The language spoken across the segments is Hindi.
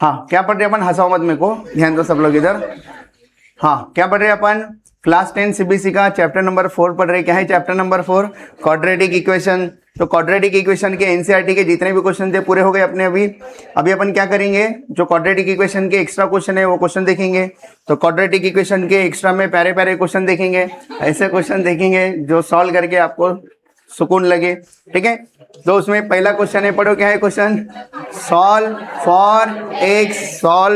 हाँ क्या पढ़ रहे अपन, हंसाओ मत मेरे को, ध्यान दो सब लोग इधर। हाँ क्या पढ़ रहे अपन, क्लास 10 सीबीएसई का चैप्टर नंबर 4 पढ़ रहे। क्या है चैप्टर नंबर 4? Quadratic equation. तो क्वाड्रेटिक इक्वेशन के एनसीईआरटी के जितने भी क्वेश्चन थे पूरे हो गए अपने। अभी अपन क्या करेंगे, जो क्वाड्रेटिक इक्वेशन के एक्स्ट्रा क्वेश्चन है वो क्वेश्चन देखेंगे। तो क्वाड्रेटिक इक्वेशन के एक्स्ट्रा में प्यारे प्यारे क्वेश्चन देखेंगे, ऐसे क्वेश्चन देखेंगे जो सॉल्व करके आपको सुकून लगे, ठीक है। तो उसमें पहला क्वेश्चन है, पढ़ो क्या है क्वेश्चन, सॉल्व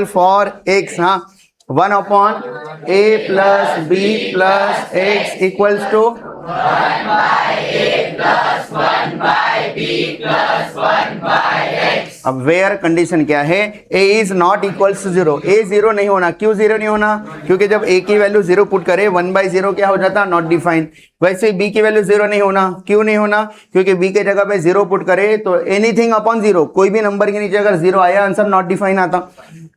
फॉर एक्स। हाँ, 1/a plus B plus x equals to 1/a+1/b+1/x। अब वेयर कंडीशन क्या है, a is not equals to 0। a 0 नहीं होना। क्यों 0 नहीं होना? क्योंकि जब a की वैल्यू 0 पुट करे 1/0 क्या हो जाता, नॉट डिफाइंड। वैसे b की वैल्यू 0 नहीं होना। क्यों नहीं होना? क्योंकि b के जगह पे 0 पुट करे तो एनीथिंग अपॉन 0, कोई भी नंबर के नीचे अगर 0 आया आंसर नॉट डिफाइन आता,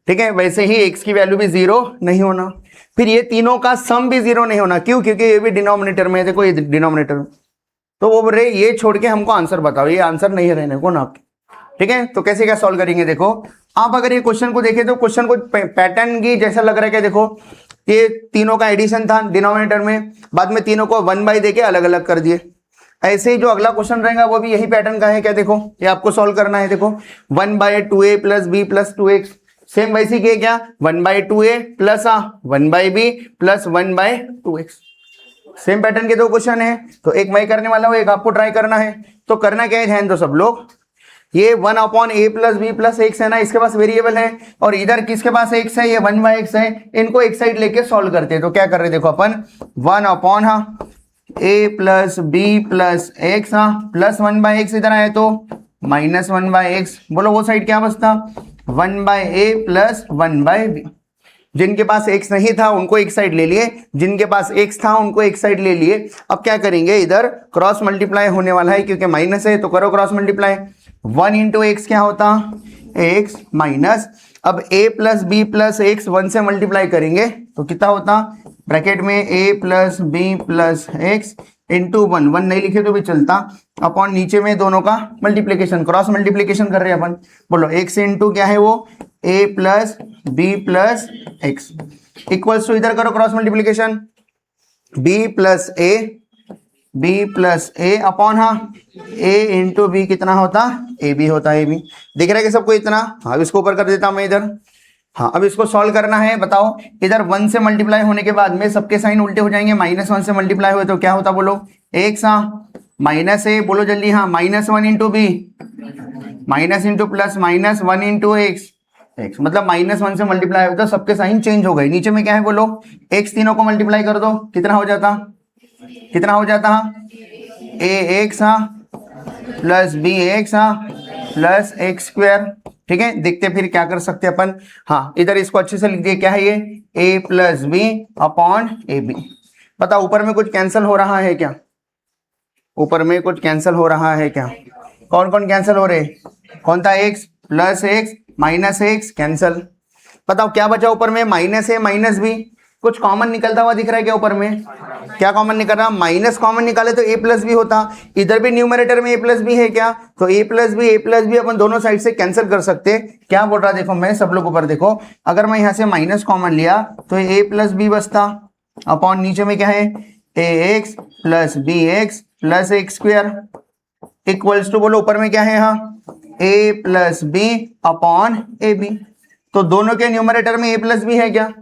ठीक है। वैसे ही x की वैल्यू भी 0 नहीं होना। फिर ये तीनों का सम भी 0 नहीं होना। क्यों? क्योंकि ये भी डिनोमिनेटर में है, देखो ये डिनोमिनेटर में। तो वो बोल रहे ये छोड़ के हमको आंसर बताओ, ये आंसर नहीं रहने को ना आपके, ठीक है। तो कैसे क्या सॉल्व करेंगे, देखो आप अगर ये क्वेश्चन को देखें तो क्वेश्चन को पैटर्न की जैसा लग रहा है। क्या देखो, ये तीनों का एडिशन था डिनोमिनेटर में, बाद में तीनों को 1 दे के अलग अलग कर दिए। ऐसे ही जो अगला क्वेश्चन रहेगा वो भी यही पैटर्न का है। क्या देखो, ये आपको सॉल्व करना है। देखो 1/2a plus b plus 2x, same वैसी के क्या 1/2a plus 1/b plus 1/2x। Same pattern के दो क्वेश्चन है, तो एक मैं करने वाला हूं, एक आपको ट्राई करना है। तो करना क्या है, ध्यान दो सब लोग। ये 1/a plus b plus x है ना, इसके पास वेरिएबल है, और इधर किसके पास x है, ये 1/x है। इनको एक साइड लेके सॉल्व करते हैं। तो क्या कर रहे हैं, देखो अपन 1/a plus b plus x plus 1/x इधर आए तो माइनस 1/x। बोलो वो साइड क्या बचता, 1/a प्लस 1/b। जिनके पास x नहीं था उनको एक साइड ले लिए, जिनके पास x था उनको एक साइड ले लिए। अब क्या करेंगे, इधर क्रॉस मल्टीप्लाई होने वाला है क्योंकि माइनस है, तो करो क्रॉस मल्टीप्लाई। 1 इंटू एक्स क्या होता, x माइनस, अब a plus B plus x 1 से मल्टीप्लाई करेंगे तो कितना होता, ब्रैकेट में a plus B plus x into 1 नहीं लिखे तो भी चलता, अपॉन नीचे में दोनों का मल्टीप्लीकेशन, क्रॉस मल्टीप्लीकेशन कर रहे हैं अपन। बोलो x इंटू क्या है वो, a plus B plus x equals to, इधर करो cross multiplication, b plus a upon a into B कितना होता, ए बी होता है। ए बी दिख रहा है कि सबको इतना। हाँ, अब इसको ऊपर कर देता हूं मैं इधर। हाँ, अब इसको सॉल्व करना है। बताओ, इधर 1 से मल्टीप्लाई होने के बाद में सबके साइन उल्टे हो जाएंगे। -1 से मल्टीप्लाई हुए तो क्या होता, बोलो x माइनस a, बोलो जल्दी। हाँ, -1 into B minus into plus -1 into x मतलब -1 से मल्टीप्लाई हुआ तो सबके साइन चेंज हो गए। नीचे में क्या है बोलो, x तीनों को मल्टीप्लाई कर दो, कितना हो जाता ax plus bx plus x square, ठीक है। देखते फिर क्या कर सकते हैं अपन। हाँ, इधर इसको अच्छे से लिख दिए, क्या है ये, a plus B upon A B. बताओ ऊपर में कुछ कैंसिल हो रहा है क्या, ऊपर में कुछ कैंसिल हो रहा है क्या, कौन कौन कैंसिल हो रहे, कौन था, x plus x minus x cancel. बताओ क्या बचा ऊपर में, माइनस ए माइनस बी, कुछ कॉमन निकलता हुआ दिख रहा है क्या ऊपर में, क्या कॉमन निकल रहा, माइनस कॉमन निकाले तो a प्लस बी होता। इधर भी न्यूमरेटर में a प्लस बी है क्या, तो a प्लस बी अपन दोनों साइड से कैंसिल कर सकते हैं। क्या बोल रहा देखो मैं, सब लोग ऊपर देखो, अगर मैं यहाँ से माइनस कॉमन लिया तो a प्लस बी बचता, अपॉन नीचे में क्या है, ax plus B x plus x square equals to, बोलो ऊपर में क्या है, हाँ a plus B upon A B. तो दोनों के न्यूमरेटर में a प्लस बी है क्या,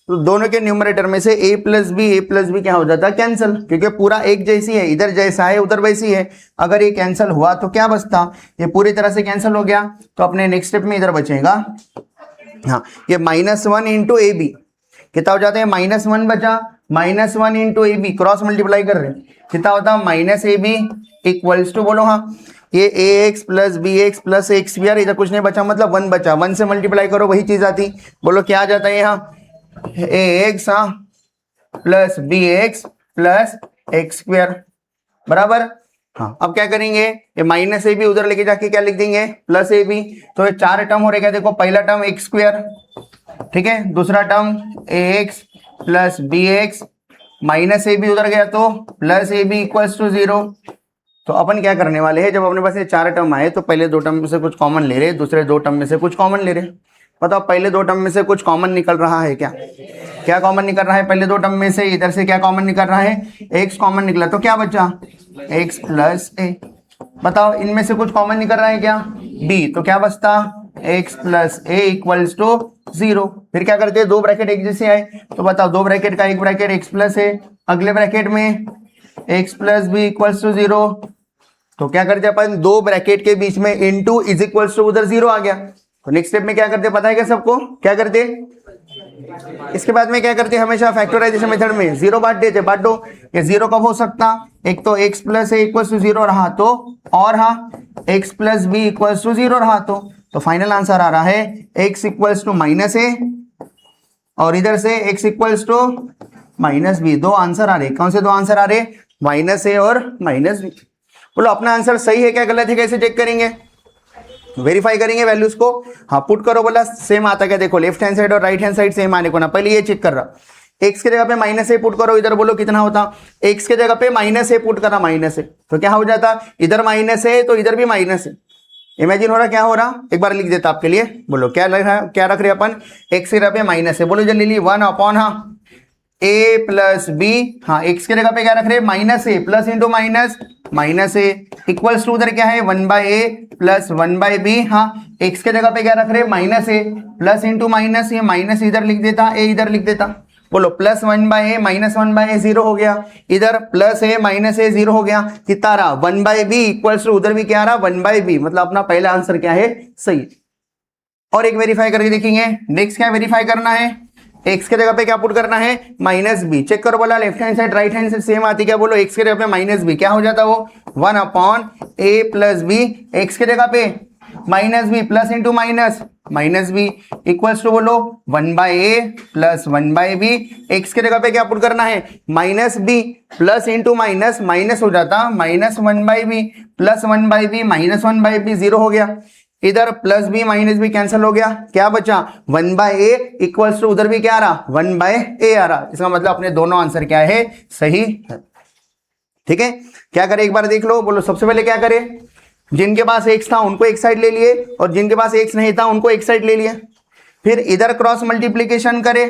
तो दोनों के न्यूमरेटर में से a प्लस बी क्या हो जाता है, कैंसिल, क्योंकि पूरा एक जैसी है, इधर जैसा है उधर वैसी है। अगर ये कैंसिल हुआ तो क्या बचता, ये पूरी तरह से कैंसिल हो गया। तो अपने नेक्स्ट स्टेप में इधर बचेगा, हाँ ये -1 इंटू ए बी कितना हो जाता है, -1 बचा, -1 into A B cross multiply कर रहे हैं, कितना होता है minus A B equals to, बोलो हाँ ये ax plus B x plus x square, इधर कुछ नहीं बचा मतलब 1 बचा, 1 से मल्टीप्लाई करो वही चीज आती। बोलो क्या आ जाता है यहाँ, ax plus B x plus x square बराबर। हाँ, अब क्या करेंगे, ये माइनस ए बी उधर लेके जाके क्या लिख देंगे, प्लस ए बी। तो ये 4 टर्म हो रहे, क्या देखो, पहला टर्म एक्स स्क्वायर, ठीक है, दूसरा term ax plus B x minus A B उधर गया तो plus A B equals to 0। तो अपन क्या करने वाले हैं, जब अपने पास ये 4 टर्म आए तो पहले 2 टर्म में से कुछ कॉमन ले रहे, दूसरे 2 टर्म में से कुछ कॉमन ले रहे। बताओ पहले दो टर्म में से कुछ कॉमन निकल रहा है क्या? क्या कॉमन निकल रहा है पहले दो टर्म में से? इधर से क्या कॉमन निकल रहा है? x कॉमन निकला, तो क्या बचा? x प्लस ए। बताओ इनमें से कुछ कॉमन निकल रहा है क्या? b, तो क्या बचता? x plus A equals to 0। फिर क्या करते हैं? दो ब्रैकेट एक जैसे आए, तो बताओ दो ब्रैकेट का एक ब्रैकेट x प्लस ए, अगले ब्रैकेट में x plus B equals to 0। तो क्या करते अपन? दो ब्रैकेट के बीच में इनटू इज इक्वल्स टू उधर 0 आ गया। तो नेक्स्ट स्टेप में क्या करते पता है क्या सबको? क्या करते? इसके बाद में क्या करते? हमेशा फैक्टराइजेशन मेथड में 0 बांट देते। बांट दो। ये 0 कब हो सकता? एक तो x plus A equals to 0 रहा तो, और हाँ x plus B equals to 0 रहा तो फाइनल आंसर आ रहा है x equals to minus A और इधर से x equals to minus B. दो आंसर आ रहे। कौन से दो आंसर आ रहे? माइनस ए और माइनस बी। बोलो अपना आंसर सही है क्या गलत है? कैसे चेक करेंगे? वेरीफाई करेंगे वैल्यूज को। हाँ पुट करो, बोला सेम आता क्या? देखो लेफ्ट हैंड साइड और राइट हैंड साइड सेम आने को ना, पहले ये चेक कर रहा। x के जगह पे माइनस ए पुट करो, इधर बोलो कितना होता? x के जगह पे माइनस ए पुट करा, माइनस ए, तो क्या हो जाता? इधर माइनस है तो इधर भी माइनस है। इमेजिन हो रहा क्या हो रहा? एक बार लिख देता आपके लिए। बोलो क्या लग रहा है? क्या रख रहे अपन? x के जगह पे माइनस है, बोलो जल्दी ली 1 अपॉन हाँ a प्लस बी। हाँ x के जगह पे क्या रख रहे? Minus A, plus into minus minus A equals to उधर क्या है? 1 by A plus 1 by B. हाँ x के जगह पे क्या रख रहे? Minus A, plus into minus, ये माइनस इधर लिख देता, ए इधर लिख देता। बोलो plus 1 by A minus 1 by A 0 हो गया, इधर प्लस ए माइनस ए 0 हो गया। कितना रहा? 1 बाय बी इक्वल्स टू उधर भी क्या रहा? 1 बाय बी। मतलब अपना पहला आंसर क्या है? सही। और एक वेरीफाई करके देखेंगे। नेक्स्ट क्या वेरीफाई करना है? x के जगह पे क्या पुट करना है? Minus B. चेक करो, बोला left hand side right hand side same आती क्या? बोलो x के जगह पे माइनस बी, क्या हो जाता वो? 1 upon A plus B. x के जगह पे minus B plus into minus minus B equals to बोलो 1 by A plus 1 by B. x के जगह पे क्या पुट करना है? Minus B plus into minus minus हो जाता minus 1 by B plus 1 by B minus 1 by B 0 हो गया। इधर plus B minus B cancel हो गया, क्या बचा? 1 बाय ए इक्वल्स टू उधर भी क्या आ रहा? 1 बाय ए आ रहा। इसका मतलब अपने दोनों आंसर क्या है? सही है। ठीक है, क्या करें एक बार देख लो। बोलो सबसे पहले क्या करें? जिनके पास x था उनको एक साइड ले लिए और जिनके पास x नहीं था उनको एक साइड ले लिए। फिर इधर क्रॉस मल्टीप्लीकेशन करे,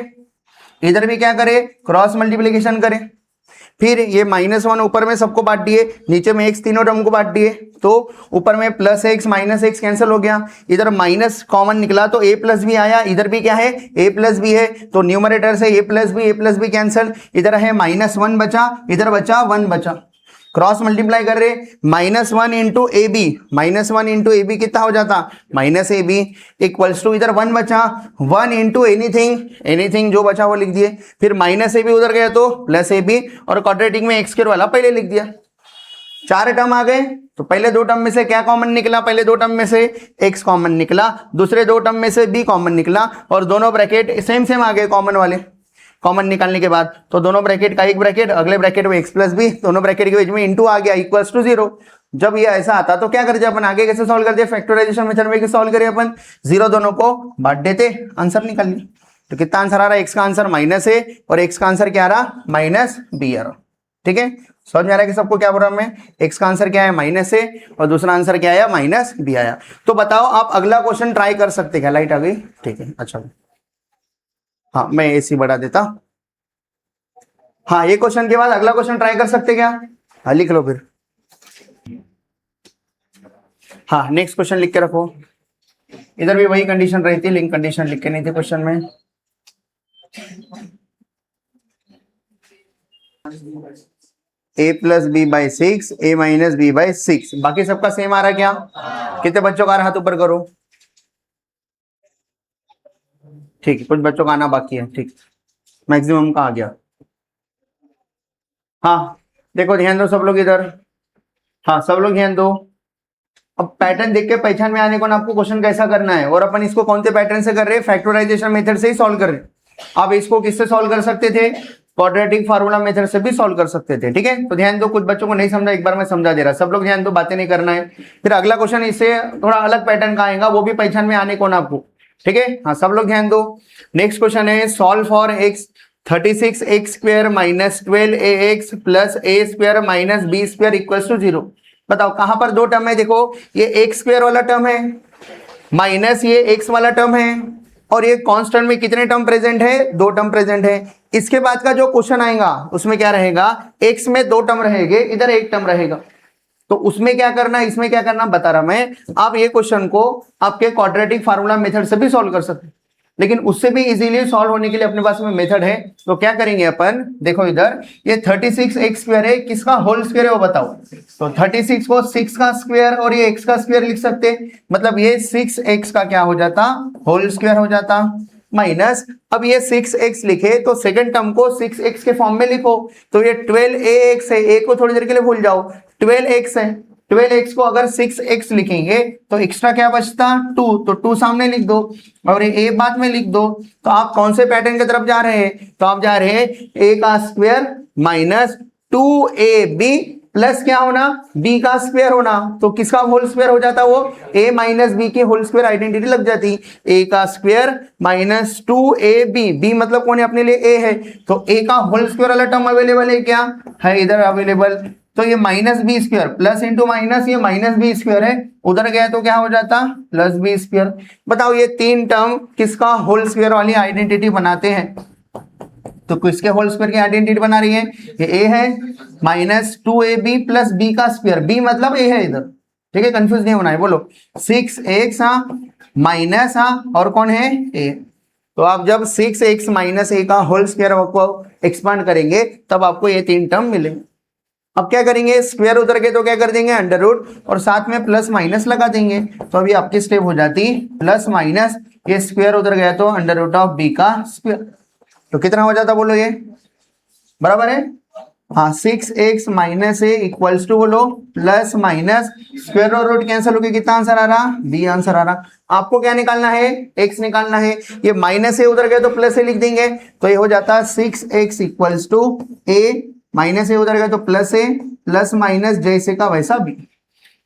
इधर भी क्या करे? क्रॉस मल्टीप्लीकेशन करे। फिर ये -1 ऊपर में सबको बांट दिए, नीचे में x तीनों टर्म को बांट दिए, तो ऊपर में plus x minus x cancel हो गया। इधर माइनस कॉमन निकला तो a प्लस बी आया, इधर भी क्या है? a प्लस बी है, तो न्यूमरेटर से a प्लस बी कैंसिल। इधर है -1 बचा, इधर बचा 1 बचा। क्रॉस मल्टीप्लाई कर रहे, -1 into A B, -1 into A B कितना हो जाता? Minus A B equals to इधर 1 बचा, 1 इंटू एनीथिंग जो बचा वो लिख दिए। फिर माइनस ए बी उधर गया तो प्लस ए बी, और क्वाड्रेटिक में एक्स स्क्वायर वाला पहले लिख दिया। 4 टर्म आ गए, तो पहले दो टर्म में से क्या कॉमन निकला? पहले दो टर्म में से x कॉमन निकला, दूसरे दो टर्म में से b कॉमन निकला, और दोनों ब्रैकेट सेम आ गए कॉमन वाले। कॉमन निकालने के बाद तो दोनों ब्रैकेट का एक ब्रैकेट, अगले ब्रैकेट में x प्लस बी, दोनों ब्रैकेट के बीच में इंटू आ गया इक्वल्स टू 0। जब ये ऐसा आता तो क्या करते अपन? आगे कैसे सॉल्व करते? फैक्टराइजेशन मेथड में कैसे सॉल्व करें अपन? 0 दोनों को बांट देते, आंसर निकाल लिया। तो कितना आंसर आ रहा है? x का आंसर माइनस है और x का आंसर क्या आ रहा? माइनस बी आ रहा। ठीक है, समझ में आ रहा है कि सबको क्या बोल रहा हूं मैं? x का आंसर क्या है? माइनस है, और दूसरा आंसर क्या आया? माइनस बी आया। तो बताओ आप अगला क्वेश्चन ट्राई कर सकते क्या? लाइट आ गई, ठीक है, अच्छा हाँ मैं AC बढ़ा देता। हाँ ये क्वेश्चन के बाद अगला क्वेश्चन ट्राई कर सकते क्या? हाँ लिख लो फिर। हाँ नेक्स्ट क्वेश्चन लिख के रखो। इधर भी वही कंडीशन रहती है, लिंक कंडीशन लिख के नहीं थे क्वेश्चन में। a plus B by 6, a minus B by 6, बाकी सबका सेम आ रहा है क्या? कितने बच्चों का हाथ ऊपर करो। ठीक है, कुछ बच्चों का आना बाकी है, ठीक, मैक्सिमम का आ गया। हाँ देखो ध्यान दो सब लोग इधर, हाँ सब लोग ध्यान दो। अब पैटर्न देख के पहचान में आने को ना आपको क्वेश्चन कैसा करना है, और अपन इसको कौन से पैटर्न से कर रहे हैं? फैक्टराइजेशन मेथड से ही सॉल्व कर रहे हैं। अब इसको किससे सॉल्व कर सकते थे? क्वाड्रेटिक फार्मूला मेथड से भी सॉल्व कर सकते थे। ठीक है, तो ध्यान दो, कुछ बच्चों को नहीं समझा, एक बार मैं समझा दे रहा, सब लोग ध्यान दो, बातें नहीं करना है। फिर अगला क्वेश्चन इससे थोड़ा अलग पैटर्न का आएगा, वो भी पहचान में आने को ना आपको। ठीक है, हाँ सब लोग ध्यान दो। नेक्स्ट क्वेश्चन है solve for x 36x square minus 12ax plus a square minus b square equals to 0। बताओ कहां पर दो टर्म है? देखो ये x स्क्वायर वाला टर्म है, माइनस ये x वाला टर्म है, और ये कांस्टेंट में कितने टर्म प्रेजेंट है, 2 टर्म प्रेजेंट है। इसके बाद का जो क्वेश्चन आएगा उसमें क्या रहेगा, x में 2 टर्म रहेंगे, इधर 1 टर्म रहेगा, तो उसमें क्या करना, इसमें क्या करना बता रहा मैं। आप ये क्वेश्चन को आपके क्वाड्रेटिक फार्मूला मेथड से भी सॉल्व कर सकते हैं, लेकिन उससे भी इजीली सॉल्व होने के लिए अपने पास में मेथड है। तो क्या करेंगे अपन, देखो इधर ये 36x स्क्वायर है, किसका होल स्क्वायर है वो बताओ। तो 36 को 6 का स्क्वायर और ये x का स्क्वायर लिख सकते हैं, मतलब ये 6x का क्या हो जाता, होल स्क्वायर हो जाता, माइनस अब ये 6x लिखे तो सेकंड टर्म को 6x के फॉर्म में लिखो, तो ये 12ax है, a को थोड़ी देर के लिए भूल जाओ, 12x है, 12x को अगर 6x लिखेंगे तो एक्स्ट्रा क्या बचता 2, तो 2 सामने लिख दो और ये a बाद में लिख दो। तो आप कौन से पैटर्न की तरफ जा रहे हैं, तो आप जा रहे हैं a का स्क्वायर माइनस 2ab प्लस क्या होना, b का स्क्वायर होना, तो किसका होल स्क्वायर हो जाता वो, a माइनस बी की होल स्क्वायर आइडेंटिटी लग जाती, a का स्क्वायर माइनस 2ab, b मतलब कौन है अपने लिए a है, तो a का होल स्क्वायर वाला टर्म अवेलेबल है क्या है, इधर अवेलेबल, तो ये minus B square plus into minus ये माइनस बी स्क्वायर है, उधर गया तो क्या हो जाता प्लस बी स्क्वायर। बताओ ये 3 टर्म किसका होल स्क्वायर वाली आइडेंटिटी बनाते हैं, तो किसके होल स्क्वायर की आइडेंटिटी बना रही है, ये a है माइनस 2ab प्लस b का स्क्वायर, b मतलब a है इधर, ठीक है, कंफ्यूज नहीं होना है, बोलो 6x माइनस और कौन है a, तो आप जब 6x माइनस a का होल स्क्वायर को एक्सपांड करेंगे तब आपको ये 3 टर्म मिलेंगे। अब क्या करेंगे, स्क्वायर उधर के तो क्या कर देंगे अंडर रूट और साथ में प्लस माइनस लगा देंगे, तो अभी आपकी स्टेप हो जाती प्लस माइनस, ये स्क्वायर उधर गया तो अंडर रूट ऑफ b का स्क्वायर, तो कितना हो जाता बोलो ये बराबर है, हाँ 6x minus A equals to बोलो प्लस माइनस स्क्वायर और रूट कैंसिल होकर कितना आंसर आ रहा, बी आंसर आ रहा। आपको क्या निकालना है, x निकालना है, ये माइनस ए उधर गया तो प्लस ए लिख देंगे, तो ये हो जाता 6x equals to a minus A उधर गया तो प्लस ए प्लस माइनस जैसे का वैसा बी।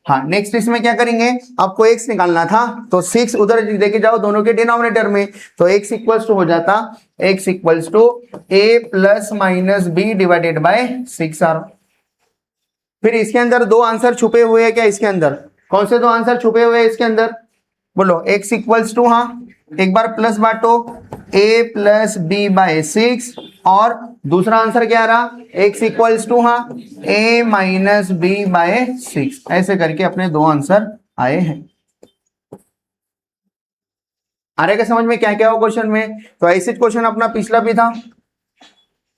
हाँ नेक्स्ट इसमें क्या करेंगे, आपको x निकालना था तो 6 उधर लेके जाओ दोनों के डिनोमिनेटर में, तो x इक्वल्स टू हो जाता x equals to a plus minus B divided by 6r। फिर इसके अंदर 2 आंसर छुपे हुए हैं क्या, इसके अंदर कौन से 2 आंसर छुपे हुए हैं इसके अंदर, बोलो x इक्वल्स टू, हाँ एक बार प्लस बांटो a प्लस बी बाय 6 और दूसरा आंसर क्या आ रहा, x इक्वल्स टू, हाँ a माइनस बी बाय 6, ऐसे करके अपने 2 आंसर आए हैं। आ रहा है क्या समझ में क्या क्या हो क्वेश्चन में, तो ऐसे क्वेश्चन अपना पिछला भी था,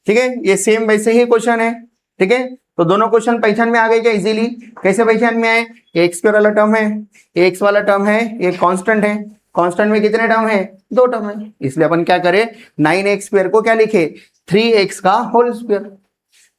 ठीक है, ये सेम वैसे ही क्वेश्चन है, ठीक है, तो दोनों क्वेश्चन पहचान में आ गए क्या इजीली, कैसे पहचान में आए, एक स्क्वायर वाला टर्म है, एक्स वाला टर्म है, ये कांस्टेंट है, कांस्टेंट में कितने टर्म है, 2 टर्म है, इसलिए अपन क्या करें 9x स्क्वायर को क्या लिखे 3x का होल स्क्वायर,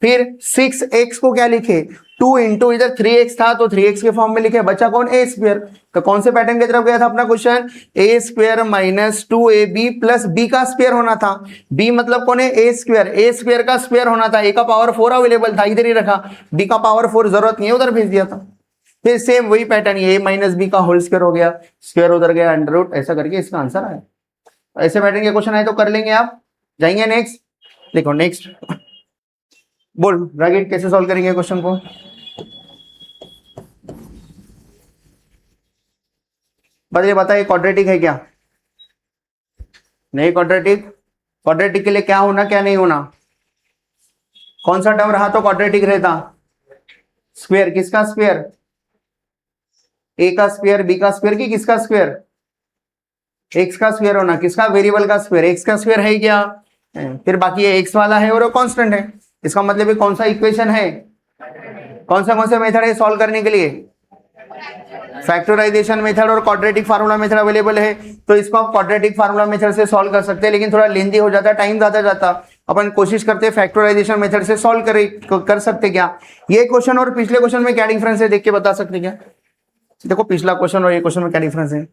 फिर 6x को क्या लिखे 2 इंटू इधर 3x था तो 3x के फॉर्म में लिखे, बचा कौन a स्क्वायर, तो कौन से पैटर्न की तरफ गया था अपना question, a square minus 2ab plus b का स्क्वायर होना था, b मतलब कौन है a स्क्वायर का स्क्वायर होना था, a का पावर 4 अवेलेबल था इधर ही रखा, b का पावर 4 जरूरत नहीं है उधर भेज दिया था। फिर सेम वही पैटर्न ये माइनस बी का होल स्क्वायर हो गया, स्क्वायर उधर गया अंडर रूट, ऐसा करके इसका आंसर आया। ऐसे पैटर्न के क्वेश्चन आए तो कर लेंगे आप, जाएंगे नेक्स्ट, देखो नेक्स्ट बोल रागिट कैसे सॉल्व करेंगे क्वेश्चन को, बताइए बताइए क्वाड्रेटिक है क्या नहीं, क्वाड्रेटिक, क्वाड्रेटिक के लिए क्या होना क्या नहीं होना, कौन सा टर्म रहा तो क्वाड्रेटिक रहता, स्क्वायर, किसका स्क्वायर, a का स्क्वायर b का स्क्वायर की किसका स्क्वायर, x का स्क्वायर होना, किसका वेरिएबल का स्क्वायर, x का स्क्वायर है क्या, फिर बाकी ये x वाला है और वो कांस्टेंट है, इसका मतलब ये कौन सा इक्वेशन है, कौन से मेथड है सॉल्व करने के लिए, फैक्टराइजेशन मेथड और क्वाड्रेटिक फार्मूला मेथड अवेलेबल है, तो इसको आप क्वाड्रेटिक फार्मूला मेथड से सॉल्व कर सकते हैं, लेकिन थोड़ा लेंथी हो जाता है, टाइम ज्यादा जाता, अपन कोशिश करते हैं फैक्टराइजेशन मेथड से सॉल्व कर सकते क्या। ये क्वेश्चन और पिछले क्वेश्चन में क्या डिफरेंस है देख के बता सकते क्या, देखो पिछला क्वेश्चन और ये क्वेश्चन में क्या डिफरेंस है,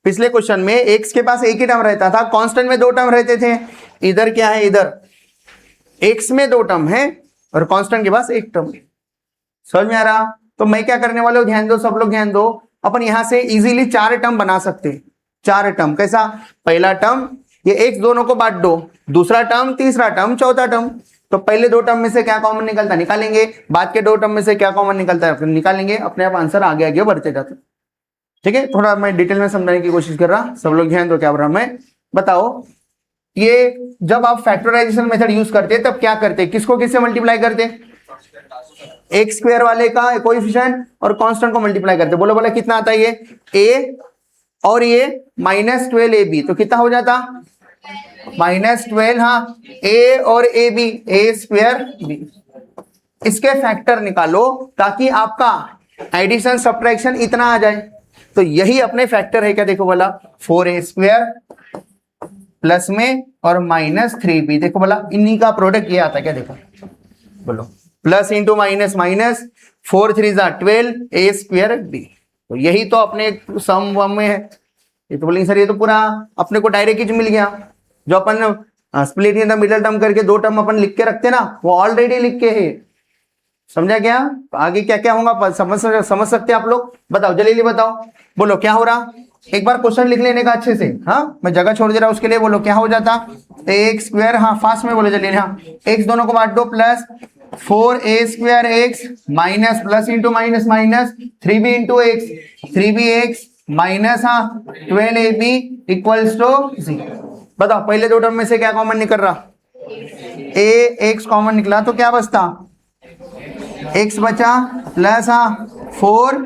पिछले क्वेश्चन में x के पास एक ही टर्म रहता था, कांस्टेंट में 2 टर्म रहते थे, इधर क्या है, इधर x में 2 टर्म है और कांस्टेंट के पास 1 टर्म है, समझ में आ रहा, तो मैं क्या करने वाला हूं, ध्यान दो सब लोग ध्यान दो, अपन यहां से इजीली 4 टर्म बना सकते हैं, 4 टर्म कैसा, पहला टर्म ये x दोनों को बांट दो, दूसरा टर्म, तीसरा टर्म, चौथा टर्म, तो पहले 2 टर्म में से क्या कॉमन निकलता निकालेंगे, बाद के 2 टर्म में से क्या कॉमन निकलता है निकालेंगे, अपने आप आंसर आगे आगे बढ़ते जाते, ठीक है, थोड़ा मैं डिटेल में समझाने की कोशिश कर रहा, सब लोग ध्यान दो क्या बोल रहा मैं, बताओ, ये जब आप फैक्टराइजेशन मेथड यूज करते हैं तब क्या करते, किसको किससे मल्टीप्लाई करते, एक्स स्क्वायर वाले का कोएफिशिएंट और कांस्टेंट को मल्टीप्लाई करते। बोलो बोला कितना आता है ये ए और ये -12ab, तो कितना हो जाता -12, हाँ ए और A B, A square B. इसके फैक्टर निकालो ताकि आपका एडिशन सब्ट्रैक्शन इतना आ जाए। तो यही अपने फैक्टर है क्या, देखो बोला 4a² प्लस में और -3b, देखो बोला इन्हीं का प्रोडक्ट ये आता है क्या, देखो बोलो plus into minus minus 4 3 12 a²b। तो यही तो अपने सम वम में है। ये तो बोलेंगे सर ये तो पूरा अपने को डायरेक्ट ही मिल गया, जो अपन split in the middle term करके दो टर्म अपन लिख के रखते ना, वो ऑलरेडी लिख के है। समझा क्या, आगे क्या क्या होगा समझ सकते हैं आप लोग। बताओ जल्दी बताओ, बोलो क्या हो रहा, एक बार क्वेश्चन लिख लेने का अच्छे से। हाँ मैं जगह छोड़ दे रहा हूं उसके लिए, बोलो क्या हो जाता, x², हाँ फास्ट में बोलो जल्दी, हाँ x दोनों को बांट दो, plus 4a² x minus plus into minus minus 3b into x, 3bx minus हाँ 12ab इक्वल्स टू 0। बताओ पहले दो टर्म में से क्या कॉमन निकल रहा, ax कॉमन निकला तो क्या बचता, x बचा प्लस हाँ 4,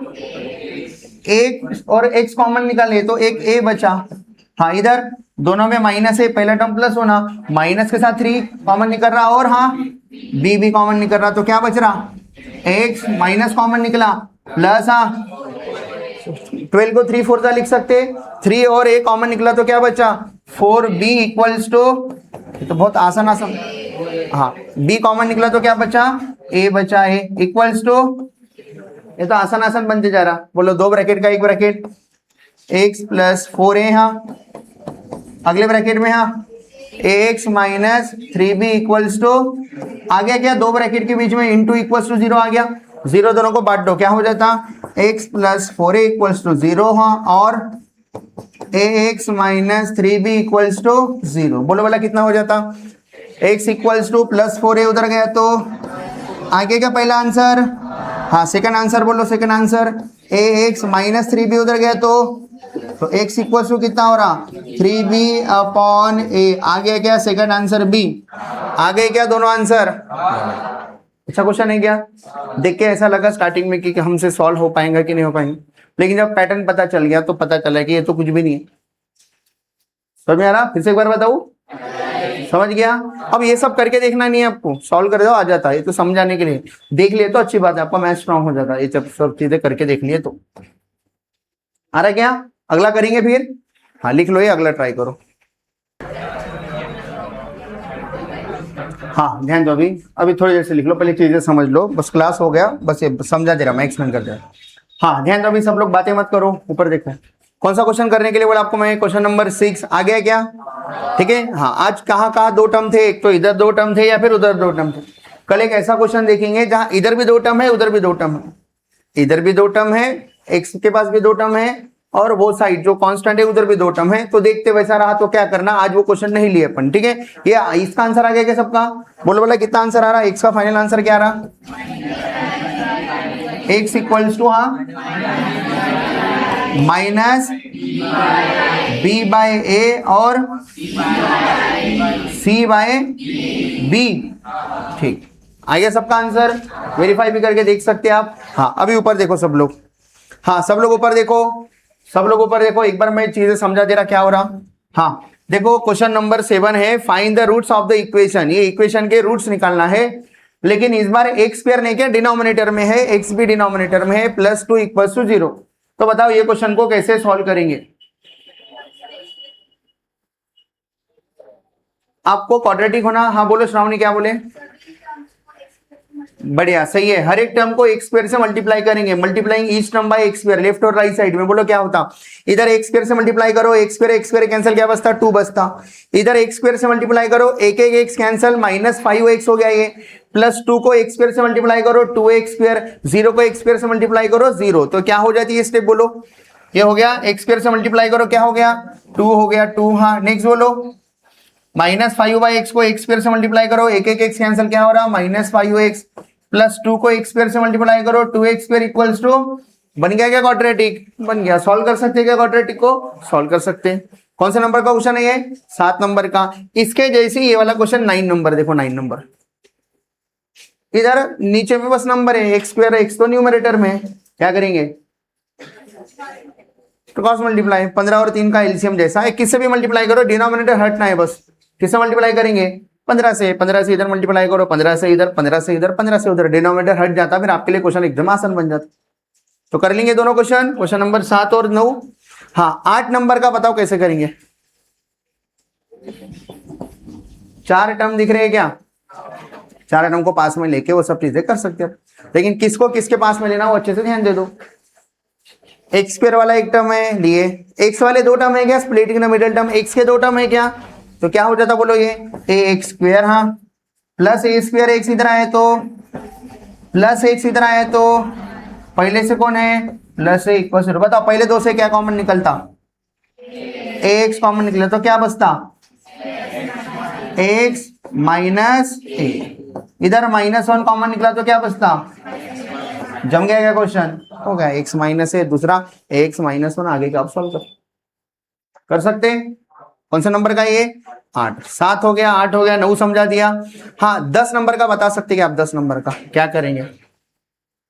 एक और x कॉमन निकाले तो एक a बचा। हाँ इधर दोनों में माइनस है, पहला टर्म प्लस होना, माइनस के साथ 3 कॉमन निकल रहा और हाँ b भी कॉमन निकल रहा, तो क्या बच रहा, x माइनस कॉमन निकला प्लस हाँ 12 को 3 4 लिख सकते, 3 और a कॉमन निकला तो क्या बचा 4b इक्वल्स टू, तो बहुत आसान, हाँ b कॉमन निकला तो क्या बचा a बचा है इक्वल्स टू, ये तो आसान बनते जा रहा। बोलो दो ब्रैकेट का एक ब्रैकेट x प्लस 4a, हाँ अगले ब्रैकेट में हाँ ax minus 3b equals to, आ गया क्या दो ब्रैकेट के बीच में इंटू इक्वल्स टू 0 आ गया, 0 दोनों को बांट दो क्या हो जाता x plus 4a equals to 0, हाँ और ax minus 3b equals to 0। बोलो बोला कितना हो जाता, x equals two plus 4a उधर गया तो आगे का पहला आंसर, हाँ सेकंड आंसर बोलो, second answer ax minus 3b उधर गया तो x इक्वल्स टू कितना हो रहा 3b अपॉन a, आ गया क्या सेकंड आंसर b, आ गए क्या दोनों आंसर। अच्छा क्वेश्चन है क्या, देख के ऐसा लगा स्टार्टिंग में कि हमसे सॉल्व हो पाएगा कि नहीं हो पाएंगे, लेकिन जब पैटर्न पता चल गया तो पता चला कि ये तो कुछ भी नहीं है। समझ में आ रहा, फिर से एक बार बताऊं, समझ गया। अब ये सब करके देखना नहीं है आपको, सॉल्व कर दो आ जाता है, ये तो समझाने के लिए देख लिए तो अच्छी बात है, आपका मैथ स्ट्रांग हो जाता है, ये सब चीजें करके देख लिए तो आ रहा क्या। अगला करेंगे फिर, हाँ लिख लो ये अगला ट्राई करो। हाँ ध्यान दो, अभी थोड़ी देर से लिख लो, पहले चीजें समझ लो, बस क्लास हो गया, बस ये समझा दे रहा मैं, एक्सप्लेन कर दे रहा। हाँ ध्यान दो, अभी सब लोग बातें मत करो, ऊपर देखो कौन सा क्वेश्चन करने के लिए बोला आपको मैं, क्वेश्चन नंबर 6 आ गया क्या, ठीक है। हाँ आज कहाँ दो टर्म थे, एक तो इधर दो टर्म थे या फिर उधर दो टर्म थे। कल एक ऐसा क्वेश्चन देखेंगे जहां इधर भी दो टर्म है उधर भी दो टर्म है, इधर भी दो टर्म है, एक्स के पास भी दो टर्म है और वो साइड जो कांस्टेंट है उधर भी दो टर्म है। तो देखते वैसा रहा तो क्या करना, आज वो क्वेश्चन नहीं लिए अपन, ठीक है। ये इसका आंसर आ गया क्या सबका, बोलो बोला कितना आंसर आ रहा, एक्स का फाइनल आंसर क्या आ रहा, एक्स इक्वल्स टू हाँ माइनस बी बाय ए और सी बाय बी, ठीक आ गया सबका आंसर, वेरीफाई भी करके देख सकते हैं आप। हाँ अभी ऊपर देखो सब लोग, हाँ सब लोग ऊपर देखो, सब लोग ऊपर देखो, एक बार मैं चीजें समझा दे रहा क्या हो रहा। हाँ देखो क्वेश्चन नंबर 7 है, find the roots of the equation, ये इक्वेशन के रूट्स निकालना है, लेकिन इस बार एक्स स्क्वायर नहीं क्या डिनोमिनेटर में है, एक्स भी डिनोमिनेटर में है, +2 इक्वल्स टू 0। तो बताओ ये क्वेश्चन को कैसे सॉल्व करेंगे। आपको क्वाड्रेटिक होना, हाँ बोलो श्रावणी क्या बोले, बढ़िया सही है। हर एक टर्म को एक्स स्क्वायर से मल्टीप्लाई करेंगे, multiplying each term by x square, left और राइट साइड में। बोलो क्या होता, इधर एक्स स्क्वायर से मल्टीप्लाई करो, एक्स स्क्वायर कैंसिल क्या बचता 2 बचता, इधर एक्स स्क्वायर से मल्टीप्लाई करो, एक एक्स कैंसिल, -5x हो गया ये, +2 को एक्स स्क्वायर से मल्टीप्लाई करो 2x स्क्वायर, 0 को एक्स स्क्वायर से मल्टीप्लाई करो 0, तो क्या हो जाती है स्टेप बोलो, ये हो गया एक्स स्क्वायर से मल्टीप्लाई करो क्या हो गया 2 हो गया 2, हाँ नेक्स्ट बोलो -5x को एक्स स्क्वायर से मल्टीप्लाई करो, एक एक्स कैंसिल क्या हो रहा -5x, +2 को एक्स स्क्वायर से मल्टीप्लाई करो 2x स्क्वायर इक्वल्स टू, बन गया क्या क्वाड्रेटिक, बन गया। सॉल्व कर सकते हैं क्या क्वाड्रेटिक को, सॉल्व कर सकते हैं। कौन से नंबर का क्वेश्चन है ये? 7 नंबर का। इसके जैसे ये वाला क्वेश्चन 9 नंबर, देखो 9 नंबर, इधर नीचे में बस नंबर है, एक्स स्क्वायर है, एक्स तो न्यूमरेटर में है, क्या करेंगे? क्रॉस मल्टीप्लाई, 15 और 3 का एलसीएम जैसा है, किससे भी मल्टीप्लाई करो, डिनोमिनेटर हटना है बस। किससे मल्टीप्लाई करेंगे? 15 से। 15 से इधर मल्टीप्लाई करो, 15 से इधर, 15 से इधर, 15 से उधर, डिनोमिनेटर हट जाता, फिर आपके लिए क्वेश्चन एकदम आसान बन जाता। तो कर लेंगे दोनों क्वेश्चन, क्वेश्चन नंबर 7 और 9। हाँ, 8 नंबर का बताओ कैसे करेंगे? 4 टर्म दिख रहे हैं क्या? 4 टर्म को पास में लेके वो सब चीजें कर सकते हो, लेकिन किसको किसके पास में लेना वो अच्छे से ध्यान दे दो। एक्स स्क्वायर वाला एक टर्म है लिए, एक्स वाले 2 टर्म है क्या? Splitting the middle term, x के 2 टर्म है क्या? तो क्या हो जाता बोलो ये ए एक्स स्क्वायर, हाँ, प्लस ए स्क्वायर, एक्स इधर आए तो प्लस एक्स इधर आए तो पहले से कौन है? प्लस ए इक्वल टू, बताओ पहले 2 से क्या कॉमन निकलता? ए एक्स कॉमन निकला तो क्या बचता? एक्स माइनस ए, इधर -1 कॉमन निकला तो क्या बचता? जम गया क्या क्वेश्चन? हो गया, एक्स माइनस है, दूसरा एक्स -1, आगे का आप सॉल्व कर सकते हैं। कौन सा नंबर का ये? 8। 7 हो गया, 8 हो गया, 9 समझा दिया। हाँ, 10 नंबर का बता सकते हैं आप? 10 नंबर का क्या करेंगे?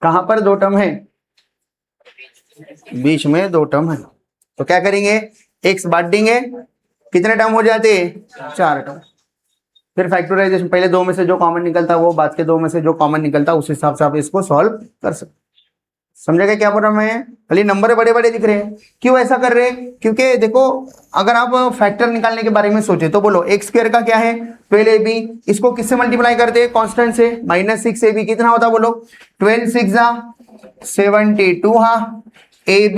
कहां पर 2 टर्म है? बीच में 2 टर्म है, तो क्या करेंगे? एक्स बांट देंगे, कितने टर्म हो जाते? 4 टर्म। फिर फैक्टराइजेशन, पहले 2 में से जो कॉमन निकलता वो, बाद के 2 में से जो कॉमन निकलता उस हिसाब से आप इसको सॉल्व कर सकते। समझेगा क्या बोल रहा मैं? खाली नंबर बड़े बड़े दिख रहे हैं, क्यों ऐसा कर रहे हैं? क्योंकि देखो, अगर आप फैक्टर निकालने के बारे में सोचे तो बोलो एक्स स्क्वायर का क्या है? 12ab, इसको किससे मल्टीप्लाई करते हैं? कांस्टेंट से, -6ab कितना होता बोलो? 12 6 72, हाँ, ab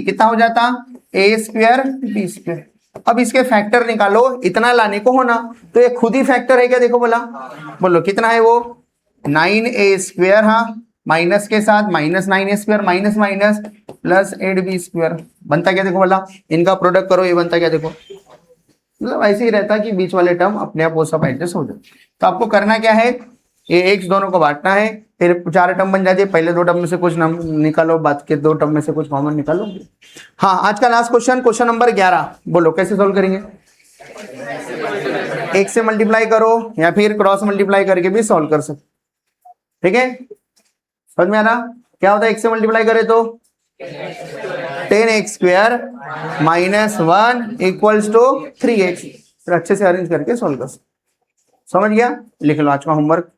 कितना हो जाता? a square b square. अब इसके फैक्टर निकालो, इतना लाने को होना, तो ये खुद ही फैक्टर है क्या? देखो बोला, बोलो कितना है वो? 9a स्क्वायर, हाँ, माइनस के साथ -9a square, minus minus plus 8b square बनता क्या? देखो बोला, इनका प्रोडक्ट करो, ये बनता क्या? देखो, मतलब ऐसे ही रहता कि बीच वाले टर्म अपने आप वो सब एडजस्ट हो जाए। तो आपको करना क्या है? ये एक्स दोनों को बांटना है, फिर 4 टर्म बन जाती है, पहले 2 टर्म में से कुछ निकालो, बाद के 2 टर्म में से कुछ कॉमन निकालो। हाँ, आज का लास्ट क्वेश्चन, क्वेश्चन नंबर 11, बोलो कैसे सोल्व करेंगे? एक से मल्टीप्लाई करो या फिर क्रॉस मल्टीप्लाई करके भी सोल्व कर सकते, ठीक है? समझ में आ रहा क्या होता है? एक्स से मल्टीप्लाई करे तो 10x square -1 equals to 3x, फिर अच्छे से अरेंज करके सोल्व कर सकते। समझ गया? लिख लो आज का होमवर्क।